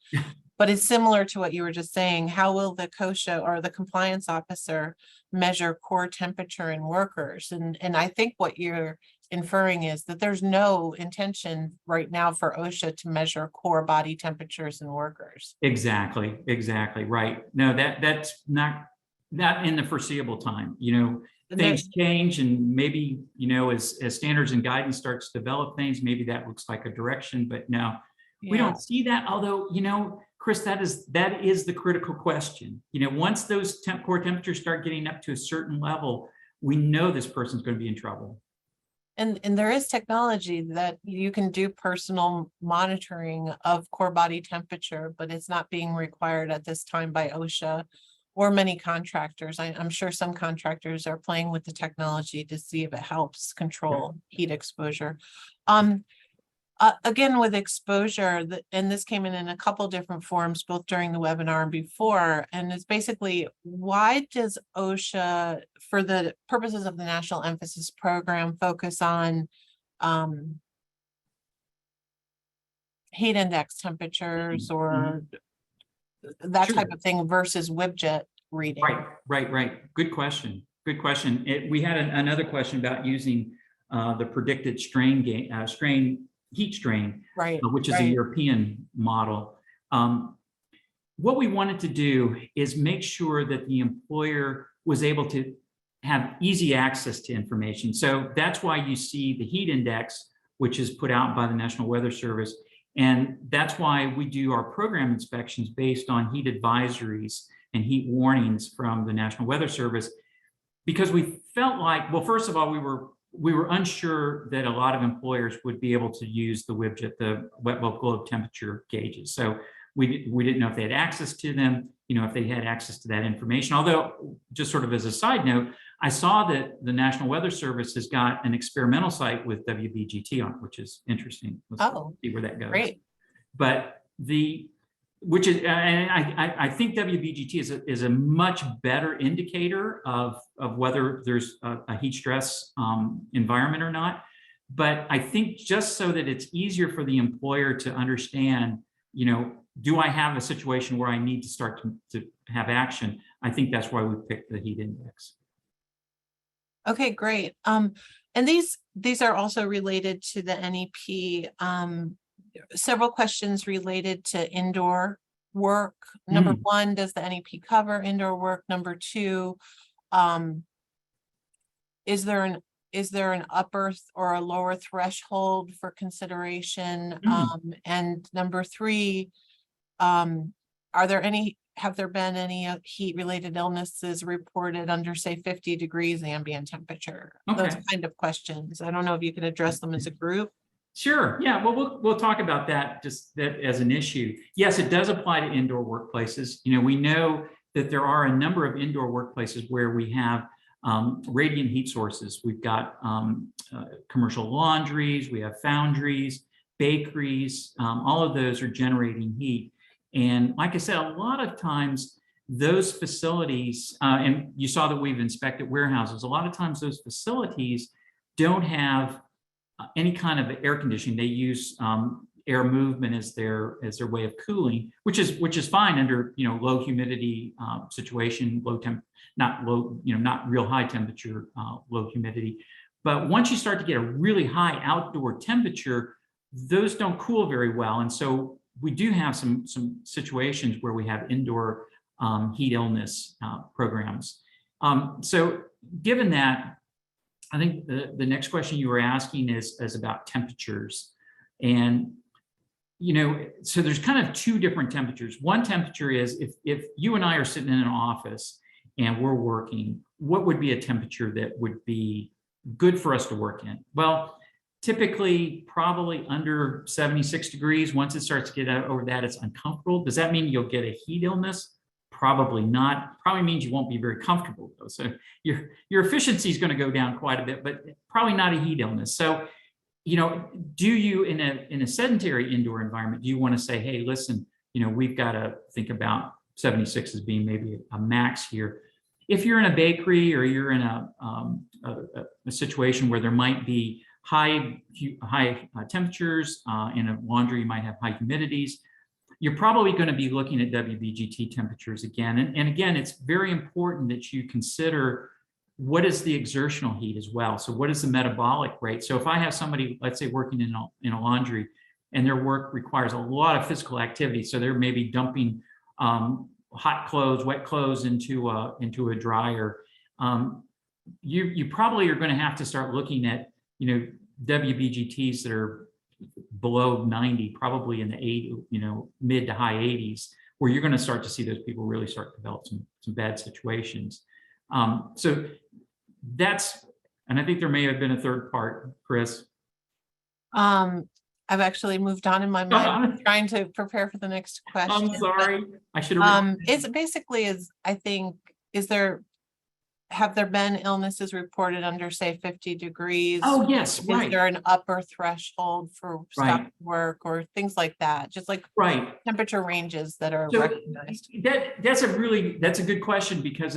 S1: But it's similar to what you were just saying. How will the COSHA or the compliance officer measure core temperature in workers? And I think what you're inferring is that there's no intention right now for OSHA to measure core body temperatures in workers.
S2: Exactly, right. No, that's not in the foreseeable time. Things change, and maybe, as standards and guidance starts to develop things, maybe that looks like a direction, but no, we don't see that. Although, Chris, that is the critical question. Once those core temperatures start getting up to a certain level, we know this person's going to be in trouble.
S1: And there is technology that you can do personal monitoring of core body temperature, but it's not being required at this time by OSHA or many contractors. I'm sure some contractors are playing with the technology to see if it helps control heat exposure. Again, with exposure, and this came in a couple different forms, both during the webinar and before, and it's basically, why does OSHA, for the purposes of the National Emphasis Program, focus on heat index temperatures or that type of thing versus WIBJET reading?
S2: Right. Good question. We had another question about using the predicted heat strain, which is a European model. What we wanted to do is make sure that the employer was able to have easy access to information. So that's why you see the heat index, which is put out by the National Weather Service. And that's why we do our program inspections based on heat advisories and heat warnings from the National Weather Service, because we felt like, well, first of all, we were unsure that a lot of employers would be able to use the WIBJET, the wet bulb globe temperature gauges. So we didn't know if they had access to them, if they had access to that information. Although, just sort of as a side note, I saw that the National Weather Service has got an experimental site with WBGT on it, which is interesting. Let's see where that goes. Great. But I think WBGT is a much better indicator of whether there's a heat stress environment or not. But I think just so that it's easier for the employer to understand, do I have a situation where I need to start to have action? I think that's why we picked the heat index.
S1: Okay, great. And these are also related to the NEP. Several questions related to indoor work. Number one, does the NEP cover indoor work? Number two, is there an upper or a lower threshold for consideration? And number three, have there been any heat related illnesses reported under, say, 50 degrees ambient temperature? Those kind of questions. I don't know if you can address them as a group.
S2: Sure. Yeah. Well, we'll talk about that as an issue. Yes, it does apply to indoor workplaces. We know that there are a number of indoor workplaces where we have radiant heat sources. We've got commercial laundries, we have foundries, bakeries. All of those are generating heat. And like I said, a lot of times those facilities, and you saw that we've inspected warehouses, a lot of times those facilities don't have any kind of air conditioning. They use air movement as their way of cooling, which is fine under low humidity situation, not real high temperature, low humidity. But once you start to get a really high outdoor temperature, those don't cool very well, and so we do have some situations where we have indoor heat illness programs. So given that, I think the next question you were asking is about temperatures. And, so there's kind of two different temperatures. One temperature is if you and I are sitting in an office and we're working, what would be a temperature that would be good for us to work in? Well, typically probably under 76 degrees. Once it starts to get over that, it's uncomfortable. Does that mean you'll get a heat illness? Probably not. Probably means you won't be very comfortable though. So your efficiency is going to go down quite a bit, but probably not a heat illness. So, do you in a sedentary indoor environment, do you want to say, hey, listen, we've got to think about 76 as being maybe a max here. If you're in a bakery or you're in a situation where there might be high temperatures, in a laundry, you might have high humidities, you're probably going to be looking at WBGT temperatures again. And again, it's very important that you consider what is the exertional heat as well. So what is the metabolic rate? So if I have somebody, let's say, working in a laundry and their work requires a lot of physical activity, so they're maybe dumping hot clothes, wet clothes into a dryer, you probably are going to have to start looking at WBGTs that are below 90, probably in the 80, mid to high 80s, where you're going to start to see those people really start to develop some bad situations. So that's, and I think there may have been a third part, Chris.
S1: I've actually moved on in my mind, trying to prepare for the next question.
S2: I'm sorry, I should have.
S1: It's basically I think, have there been illnesses reported under, say, 50 degrees?
S2: Oh, yes, right.
S1: Is there an upper threshold for stop work or things like that? Just like temperature ranges that are recognized.
S2: That's a good question, because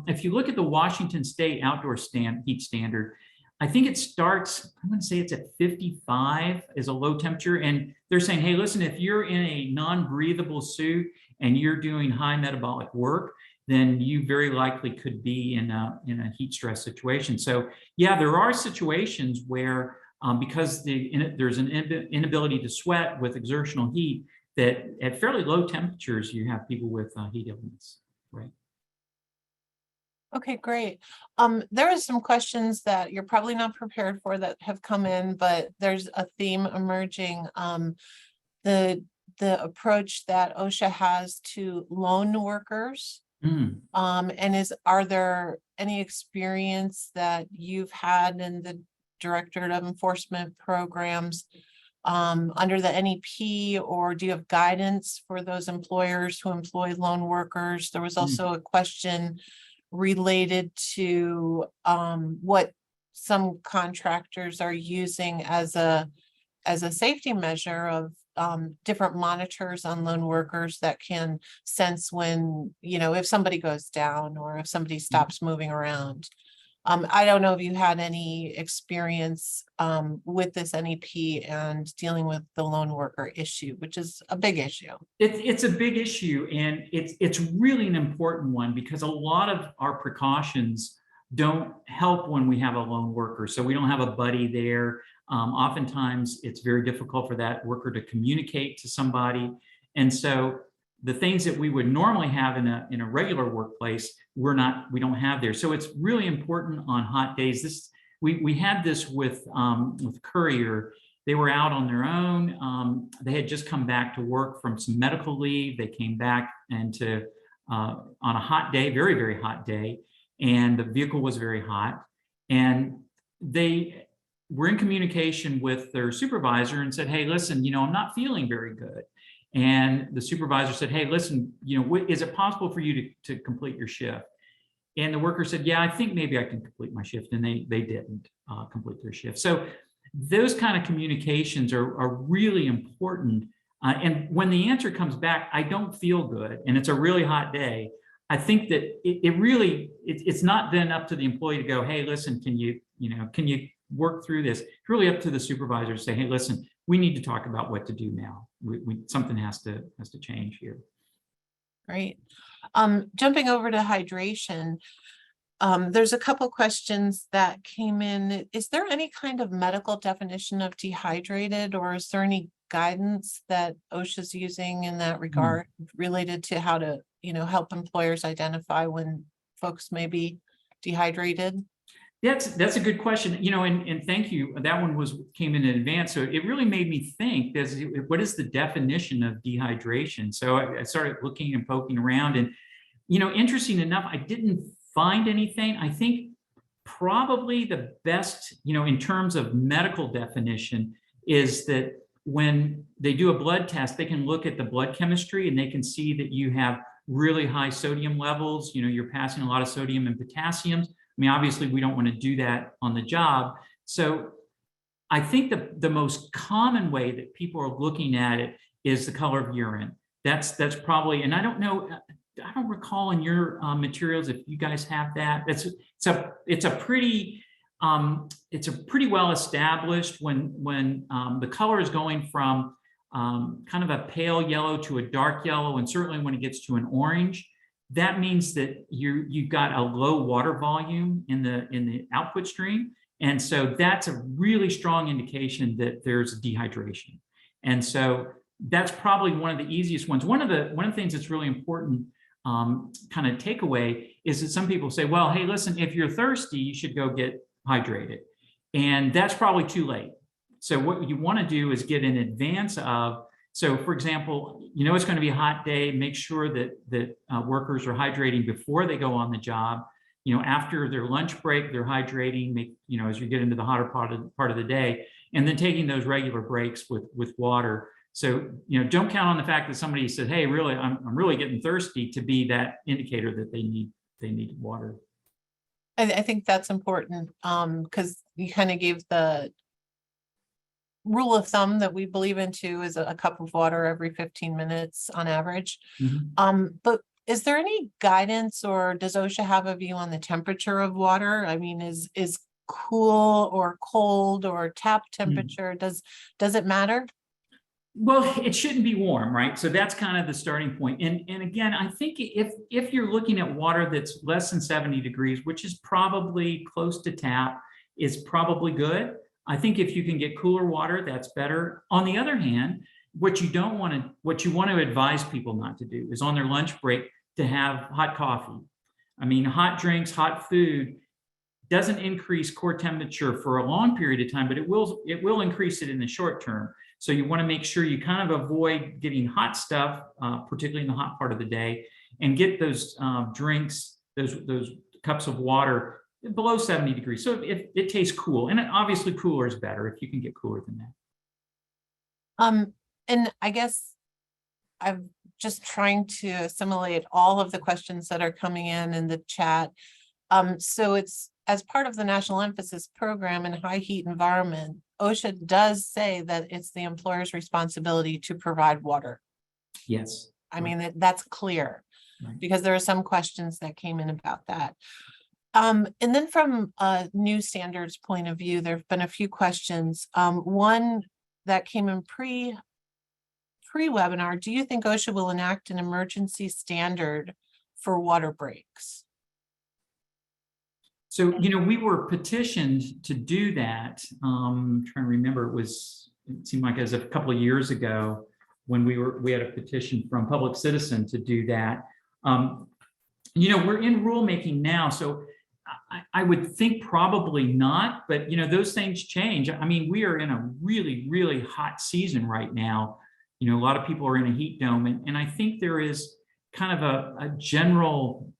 S2: if you look at the Washington State outdoor heat standard, I think it starts, I'm going to say it's at 55 is a low temperature. And they're saying, hey, listen, if you're in a non-breathable suit and you're doing high metabolic work, then you very likely could be in a heat stress situation. So yeah, there are situations where because there's an inability to sweat with exertional heat, that at fairly low temperatures, you have people with heat illness, right?
S1: Okay, great. There are some questions that you're probably not prepared for that have come in, but there's a theme emerging. The approach that OSHA has to lone workers. And are there any experience that you've had in the Directorate of Enforcement programs under the NEP, or do you have guidance for those employers who employ lone workers? There was also a question related to what some contractors are using as a safety measure of different monitors on lone workers that can sense when, if somebody goes down or if somebody stops moving around. I don't know if you had any experience with this NEP and dealing with the lone worker issue, which is a big issue.
S2: It's a big issue, and it's really an important one, because a lot of our precautions don't help when we have a lone worker. So we don't have a buddy there. Oftentimes it's very difficult for that worker to communicate to somebody. And so the things that we would normally have in a regular workplace, we don't have there. So it's really important on hot days. We had this with Courier. They were out on their own. They had just come back to work from some medical leave. They came back on a hot day, very, very hot day, and the vehicle was very hot. And they were in communication with their supervisor and said, hey, listen, I'm not feeling very good. And the supervisor said, hey, listen, is it possible for you to complete your shift? And the worker said, yeah, I think maybe I can complete my shift. And they didn't complete their shift. So those kind of communications are really important. And when the answer comes back, I don't feel good, and it's a really hot day, I think that it's not then up to the employee to go, hey, listen, can you work through this? It's really up to the supervisor to say, hey, listen, we need to talk about what to do now. Something has to change here.
S1: Great. Jumping over to hydration, there's a couple questions that came in. Is there any kind of medical definition of dehydrated, or is there any guidance that OSHA is using in that regard related to how to, help employers identify when folks may be dehydrated?
S2: That's a good question, and thank you. That one came in advance, so it really made me think. What is the definition of dehydration? So I started looking and poking around, and interesting enough, I didn't find anything. I think probably the best, in terms of medical definition, is that when they do a blood test, they can look at the blood chemistry and they can see that you have really high sodium levels. You're passing a lot of sodium and potassiums. I mean, obviously, we don't want to do that on the job. So I think the most common way that people are looking at it is the color of urine. That's probably, and I don't know, I don't recall in your materials if you guys have that. It's a pretty well established when the color is going from kind of a pale yellow to a dark yellow, and certainly when it gets to an orange. That means that you've got a low water volume in the output stream. And so that's a really strong indication that there's dehydration. And so that's probably one of the easiest ones. One of the things that's really important kind of takeaway is that some people say, well, hey, listen, if you're thirsty, you should go get hydrated. And that's probably too late. So what you want to do is get in advance of. So, for example, it's going to be a hot day. Make sure that workers are hydrating before they go on the job. After their lunch break, they're hydrating. As you get into the hotter part of the day, and then taking those regular breaks with water. So, don't count on the fact that somebody said, "Hey, really, I'm really getting thirsty," to be that indicator that they need water.
S1: I think that's important because you kind of gave the rule of thumb that we believe in too is a cup of water every 15 minutes on average.
S2: Mm-hmm.
S1: But is there any guidance, or does OSHA have a view on the temperature of water? I mean, is cool or cold or tap temperature, does it matter?
S2: Well, it shouldn't be warm, right? So that's kind of the starting point. And again, I think if you're looking at water that's less than 70 degrees, which is probably close to tap, is probably good. I think if you can get cooler water, that's better. On the other hand, what you want to advise people not to do is on their lunch break to have hot coffee. I mean, hot drinks, hot food doesn't increase core temperature for a long period of time, but it will increase it in the short term. So you want to make sure you kind of avoid getting hot stuff, particularly in the hot part of the day, and get those drinks, those cups of water below 70 degrees. So it tastes cool, and obviously cooler is better if you can get cooler than that.
S1: And I guess I'm just trying to assimilate all of the questions that are coming in the chat. So it's as part of the National Emphasis Program in high heat environment, OSHA does say that it's the employer's responsibility to provide water.
S2: Yes.
S1: I mean, that's clear,
S2: right,
S1: because there are some questions that came in about that. And then from a new standards point of view, there have been a few questions. One that came in pre-webinar, do you think OSHA will enact an emergency standard for water breaks?
S2: So, we were petitioned to do that. I'm trying to remember, it seemed like it was a couple of years ago when we had a petition from Public Citizen to do that. We're in rulemaking now, so I would think probably not, but those things change. I mean, we are in a really, really hot season right now. A lot of people are in a heat dome, and I think there is kind of a general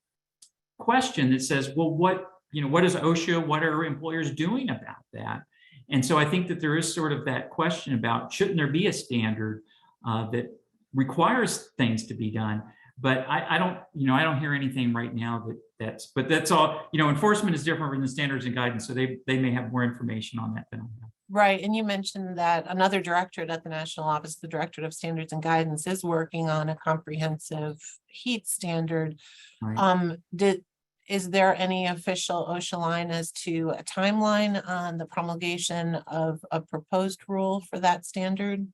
S2: question that says, well, what is OSHA, what are employers doing about that? And so I think that there is sort of that question about, shouldn't there be a standard that requires things to be done? But I don't hear anything right now but that's all, enforcement is different than the standards and guidance. So they may have more information on that than I have.
S1: Right. And you mentioned that another directorate at the National Office, the Directorate of Standards and Guidance, is working on a comprehensive heat standard.
S2: Right.
S1: Is there any official OSHA line as to a timeline on the promulgation of a proposed rule for that standard?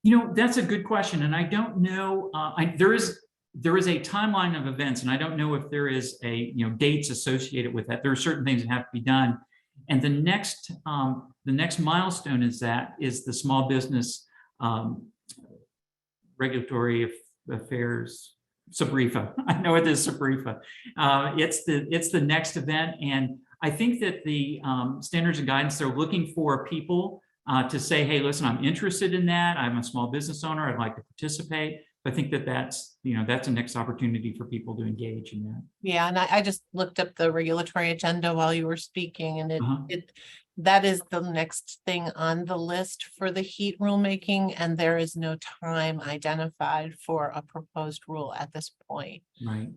S2: That's a good question. And I don't know, there is a timeline of events, and I don't know if there is dates associated with that. There are certain things that have to be done. And the next milestone is the Small Business Regulatory Affairs Sabrifa. I know it is Sabrifa. It's the next event, and I think that the standards and guidance, they're looking for people to say, hey, listen, I'm interested in that. I'm a small business owner. I'd like to participate. I think that that's a next opportunity for people to engage in that.
S1: Yeah, and I just looked up the regulatory agenda while you were speaking, and
S2: Uh-huh.
S1: that is the next thing on the list for the heat rulemaking, and there is no time identified for a proposed rule at this point.
S2: Right.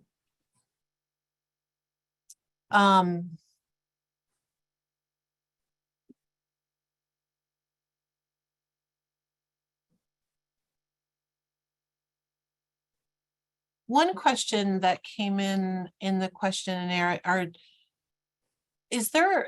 S1: One question that came in the questionnaire is there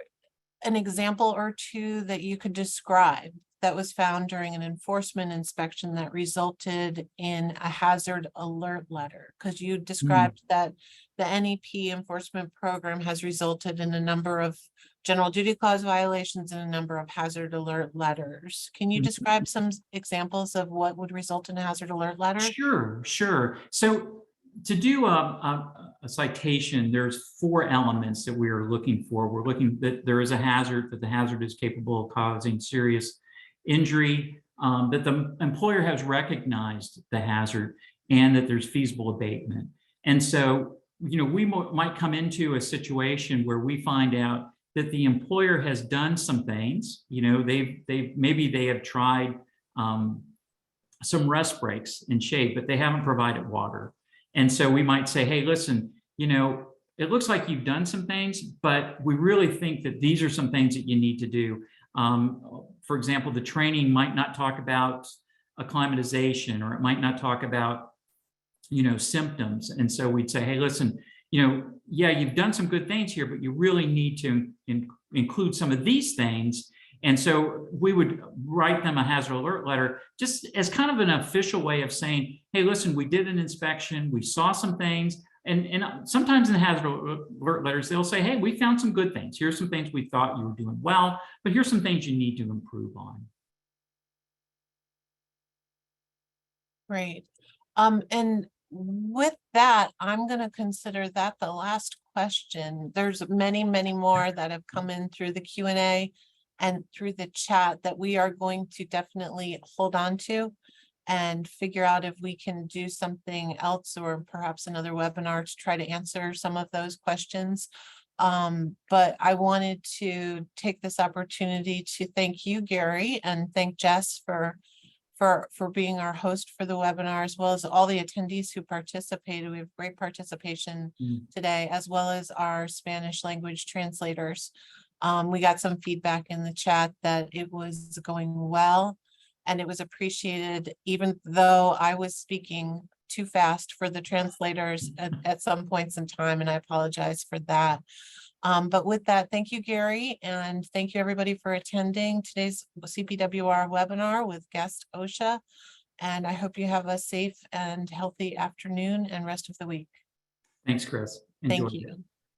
S1: an example or two that you could describe that was found during an enforcement inspection that resulted in a hazard alert letter? Because you described that the NEP enforcement program has resulted in a number of general duty clause violations and a number of hazard alert letters. Can you describe some examples of what would result in a hazard alert letter?
S2: Sure. So to do a citation, there's 4 elements that we are looking for. We're looking that there is a hazard, that the hazard is capable of causing serious injury, that the employer has recognized the hazard, and that there's feasible abatement. And so, we might come into a situation where we find out that the employer has done some things. Maybe they have tried some rest breaks in shade, but they haven't provided water. And so we might say, hey, listen, it looks like you've done some things, but we really think that these are some things that you need to do. For example, the training might not talk about acclimatization, or it might not talk about, symptoms. And so we'd say, hey, listen, yeah, you've done some good things here, but you really need to include some of these things. And so we would write them a hazard alert letter just as kind of an official way of saying, hey, listen, we did an inspection, we saw some things. And sometimes in the hazard alert letters, they'll say, hey, we found some good things. Here's some things we thought you were doing well, but here's some things you need to improve on.
S1: Great. And with that, I'm going to consider that the last question. There's many, many more that have come in through the Q&A and through the chat that we are going to definitely hold on to and figure out if we can do something else or perhaps another webinar to try to answer some of those questions. But I wanted to take this opportunity to thank you, Gary, and thank Jess for being our host for the webinar, as well as all the attendees who participated. We have great participation today, as well as our Spanish language translators. We got some feedback in the chat that it was going well and it was appreciated, even though I was speaking too fast for the translators at some points in time, and I apologize for that. But with that, thank you, Gary, and thank you everybody for attending today's CPWR webinar with guest OSHA. And I hope you have a safe and healthy afternoon and rest of the week.
S2: Thanks, Chris.
S1: Thank you.